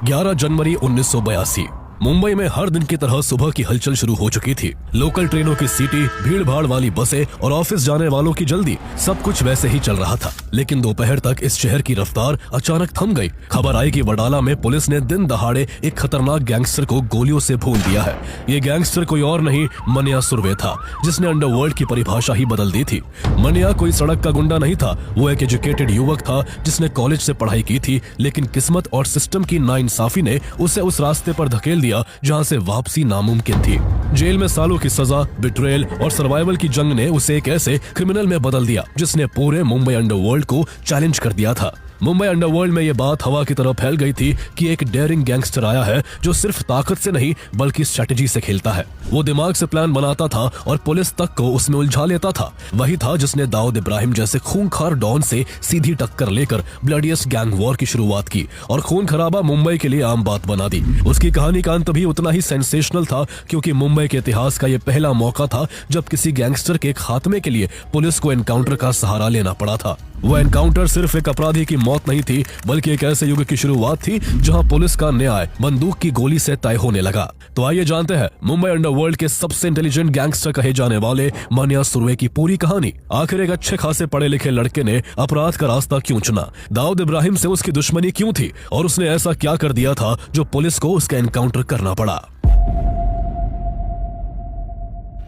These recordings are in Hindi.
11 जनवरी 1982 मुंबई में हर दिन की तरह सुबह की हलचल शुरू हो चुकी थी। लोकल ट्रेनों की सीटी, भीड़ भाड़ वाली बसें और ऑफिस जाने वालों की जल्दी, सब कुछ वैसे ही चल रहा था। लेकिन दोपहर तक इस शहर की रफ्तार अचानक थम गई। खबर आई कि वडाला में पुलिस ने दिन दहाड़े एक खतरनाक गैंगस्टर को गोलियों से भून दिया है। ये गैंगस्टर कोई और नहीं, मनिया सुर्वे था, जिसने अंडरवर्ल्ड की परिभाषा ही बदल दी थी। मनिया कोई सड़क का गुंडा नहीं था, वो एक एजुकेटेड युवक था जिसने कॉलेज से पढ़ाई की थी, लेकिन किस्मत और सिस्टम की नाइंसाफी ने उसे उस रास्ते पर धकेल दिया जहां से वापसी नामुमकिन थी। जेल में सालों की सजा, बिट्रेयल और सर्वाइवल की जंग ने उसे एक ऐसे क्रिमिनल में बदल दिया जिसने पूरे मुंबई अंडरवर्ल्ड को चैलेंज कर दिया था। मुंबई अंडरवर्ल्ड में ये बात हवा की तरह फैल गई थी कि एक डेयरिंग गैंगस्टर आया है जो सिर्फ ताकत से नहीं बल्कि स्ट्रेटेजी से खेलता है। वो दिमाग से प्लान बनाता था और पुलिस तक को उसमें उलझा लेता था। वही था जिसने दाऊद इब्राहिम जैसे खूंखार डॉन से सीधी टक्कर लेकर ब्लडीएस्ट गैंग वॉर की शुरुआत की और खून खराबा मुंबई के लिए आम बात बना दी। उसकी कहानी का अंत भी उतना ही सेंसेशनल था, क्योंकि मुंबई के इतिहास का ये पहला मौका था जब किसी गैंगस्टर के खात्मे के लिए पुलिस को एनकाउंटर का सहारा लेना पड़ा था। वो एनकाउंटर सिर्फ एक अपराधी की मौत नहीं थी, बल्कि एक ऐसे युग की शुरुआत थी जहां पुलिस का न्याय बंदूक की गोली से तय होने लगा। तो आइए जानते हैं मुंबई अंडरवर्ल्ड के सबसे इंटेलिजेंट गैंगस्टर कहे जाने वाले मनिया सुर्वे की पूरी कहानी। आखिर एक अच्छे खासे पढ़े लिखे लड़के ने अपराध का रास्ता क्यों चुना, दाऊद इब्राहिम से उसकी दुश्मनी क्यों थी और उसने ऐसा क्या कर दिया था जो पुलिस को उसका एनकाउंटर करना पड़ा।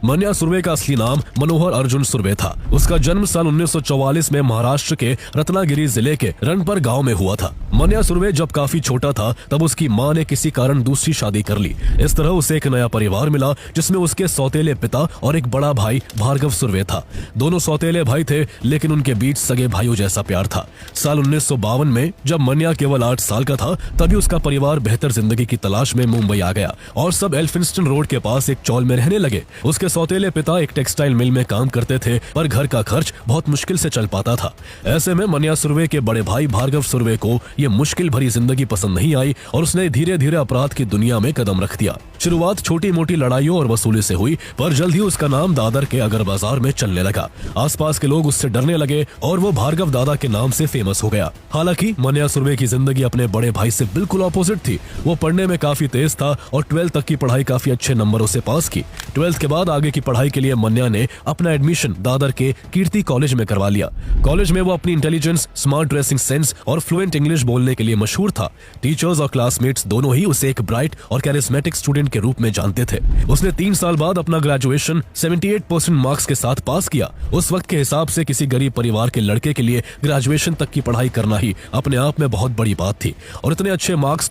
मनिया सुर्वे का असली नाम मनोहर अर्जुन सुर्वे था। उसका जन्म साल 1944 में महाराष्ट्र के रत्नागिरी जिले के रणपर गांव में हुआ था। मनिया सुर्वे जब काफी छोटा था तब उसकी मां ने किसी कारण दूसरी शादी कर ली। इस तरह उसे एक नया परिवार मिला जिसमें उसके सौतेले पिता और एक बड़ा भाई भार्गव सुर्वे था। दोनों सौतेले भाई थे, लेकिन उनके बीच सगे भाइयों जैसा प्यार था। साल 1952 में जब मनिया केवल 8 साल का था, तभी उसका परिवार बेहतर जिंदगी की तलाश में मुंबई आ गया और सब एल्फिंस्टन रोड के पास एक चौल में रहने लगे। उसके सौतेले पिता एक टेक्सटाइल मिल में काम करते थे, पर घर का खर्च बहुत मुश्किल से चल पाता था। ऐसे में मनिया सुर्वे के बड़े भाई भार्गव सुर्वे को ये मुश्किल भरी जिंदगी पसंद नहीं आई और उसने धीरे धीरे अपराध की दुनिया में कदम रख दिया। शुरुआत छोटी मोटी लड़ाइयों और वसूली से हुई, पर जल्द ही उसका नाम दादर के अगर बाजार में चलने लगा। आसपास के लोग उससे डरने लगे और वो भार्गव दादा के नाम से फेमस हो गया। हालांकि मनिया सुर्वे की जिंदगी अपने बड़े भाई से बिल्कुल ऑपोजिट थी। वो पढ़ने में काफी तेज था और 12th तक की पढ़ाई काफी अच्छे नंबरों से पास की। 12th के बाद आगे की पढ़ाई के लिए मनिया ने अपना एडमिशन दादर के कीर्ति कॉलेज में करवा लिया। कॉलेज में वो अपनी इंटेलिजेंस, स्मार्ट ड्रेसिंग सेंस और फ्लुएंट इंग्लिश बोलने के लिए मशहूर था। टीचर्स और क्लासमेट्स दोनों ही उसे एक ब्राइट और कैरिस्मेटिक स्टूडेंट के रूप में जानते थे। उसने 3 साल बाद अपना ग्रेजुएशन 78% मार्क्स के साथ पास किया। उस वक्त के हिसाब से किसी गरीब परिवार के लड़के के लिए ग्रेजुएशन तक की पढ़ाई करना ही अपने आप में बहुत बड़ी बात थी और इतने अच्छे मार्क्स